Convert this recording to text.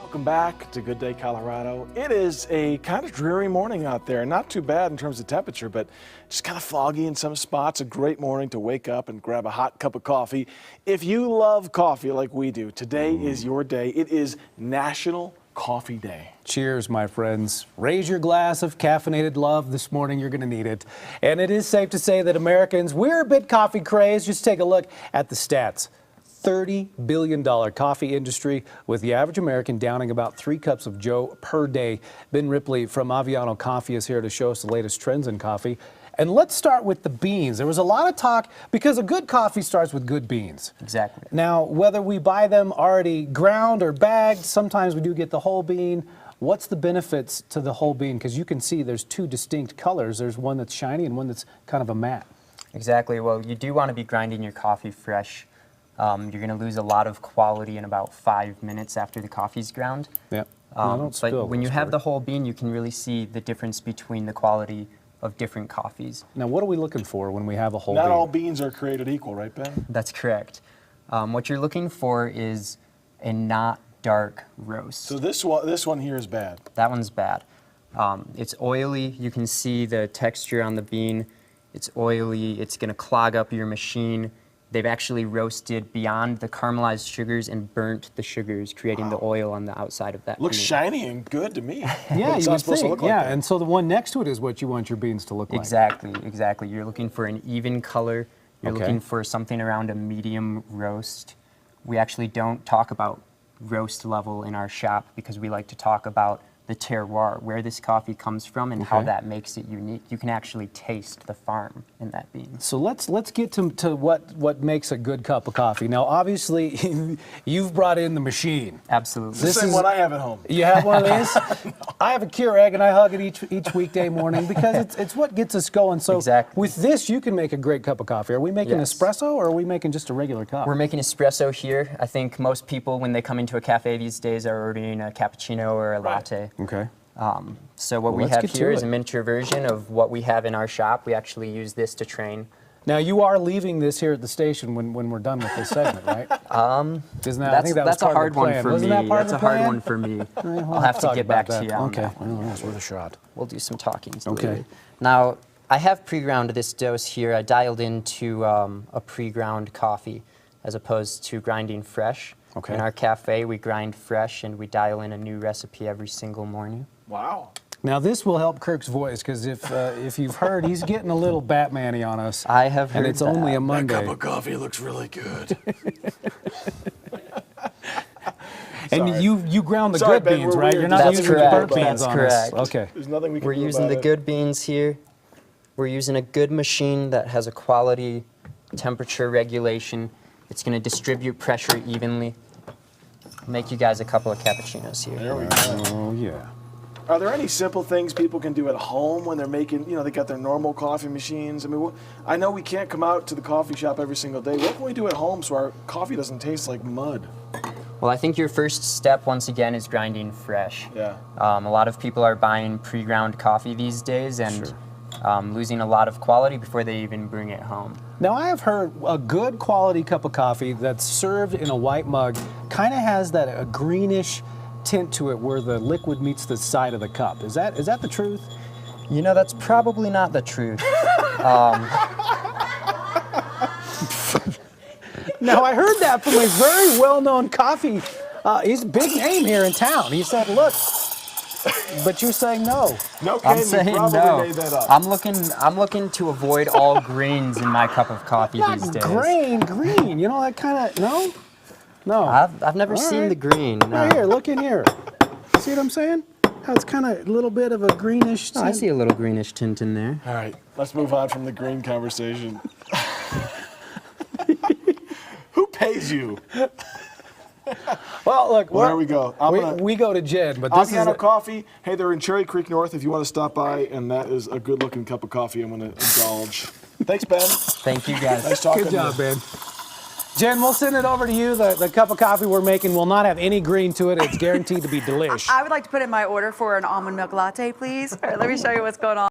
Welcome back to Good Day, Colorado. It is a kind of dreary morning out there. Not too bad in terms of temperature, but just kind of foggy in some spots. A great morning to wake up and grab a hot cup of coffee. If you love coffee like we do, today is your day. It is National Coffee Day. Cheers, my friends. Raise your glass of caffeinated love this morning. You're going to need it. And it is safe to say that Americans, we're a bit coffee crazed. Just take a look at the stats. $30 billion coffee industry, with the average American downing about 3 cups of Joe per day. Ben Ripley from Aviano Coffee is here to show us the latest trends in coffee. And let's start with the beans. There was a lot of talk because a good coffee starts with good beans. Exactly. Now, whether we buy them already ground or bagged, sometimes we do get the whole bean. What's the benefits to the whole bean? Because you can see there's 2 distinct colors. There's one that's shiny and one that's kind of a matte. Exactly. Well, you do want to be grinding your coffee fresh. You're going to lose a lot of quality in about 5 minutes after the coffee's ground. Yeah. But when you have the whole bean, you can really see the difference between the quality of different coffees. Now, what are we looking for when we have a whole bean? Not all beans are created equal, right, Ben? That's correct. What you're looking for is a not dark roast. So this one here is bad. That one's bad. It's oily. You can see the texture on the bean. It's oily. It's going to clog up your machine. They've actually roasted beyond the caramelized sugars and burnt the sugars, creating the oil on the outside of that Looks bean. shiny and good to me. Yeah, it's you not would supposed think. to look like that. And so the one next to it is what you want your beans to look like. Exactly, exactly. You're looking for an even color. You're Okay. looking for something around a medium roast. We actually don't talk about roast level in our shop because we like to talk about the terroir, where this coffee comes from and how Okay. that makes it unique. You can actually taste the farm in that bean. So let's get to what makes a good cup of coffee. Now, obviously, you've brought in the machine. Absolutely. The same one I have at home. You have one of these? I have a Keurig, and I hug it each weekday morning because it's what gets us going. So Exactly. with this, you can make a great cup of coffee. Are we making Yes. espresso, or are we making just a regular cup? We're making espresso here. I think most people, when they come into a cafe these days, are ordering a cappuccino or a latte. Okay. So what Well, we let's have get to here is it. a miniature version of what we have in our shop. We actually use this to train. Now, you are leaving this here at the station when we're done with this segment, right? Isn't that, I think that was That's a part hard of the one plan. for Wasn't me. that part That's of a the hard plan? one for me. We'll I'll have to talk get about back to you on Okay, that one. well, it's worth a shot. We'll do some talking. Okay. later. Now, I have pre-ground this dose here. I dialed into a pre-ground coffee as opposed to grinding fresh. Okay. In our cafe, we grind fresh and we dial in a new recipe every single morning. Wow. Now, this will help Kirk's voice, because if you've heard, he's getting a little Batman-y on us. I have heard And it's that. only a That Monday. cup of coffee looks really good. And Sorry. you ground the Sorry, good Ben, beans, we're right? weird. You're not That's using the correct. burnt beans That's on correct. us. Okay. There's nothing we can We're do using about the it. good beans here. We're using a good machine that has a quality temperature regulation. It's going to distribute pressure evenly. Make you guys a couple of cappuccinos here. There we go. Oh, yeah. Are there any simple things people can do at home when they're making, they got their normal coffee machines? I mean, I know we can't come out to the coffee shop every single day. What can we do at home so our coffee doesn't taste like mud? Well, I think your first step, once again, is grinding fresh. Yeah. A lot of people are buying pre-ground coffee these days and losing a lot of quality before they even bring it home. Now, I have heard a good quality cup of coffee that's served in a white mug kind of has a greenish tint to it where the liquid meets the side of the cup. Is that the truth? You know, that's probably not the truth. Now, I heard that from a very well-known coffee. He's a big name here in town. He said, look, but you're saying no. No, I'm Ken, saying you probably no. made that up. I'm looking to avoid all grains in my cup of coffee Not these days. green. You know, that kind of, no? No. I've never All seen right. the green. No. Right here, look in here. See what I'm saying? How it's kind of a little bit of a greenish Oh, I tint. see a little greenish tint in there. All right, let's move on from the green conversation. Who pays you? Well, look, Well, there we go. We go to Jen, but this is Aviano Coffee. Hey, they're in Cherry Creek North if you want to stop by, and that is a good-looking cup of coffee I'm going to indulge. Thanks, Ben. Thank you guys. Nice talking good to you. job, Ben. Jen, we'll send it over to you. The cup of coffee we're making will not have any green to it. It's guaranteed to be delish. I would like to put in my order for an almond milk latte, please. All right, let me show you what's going on.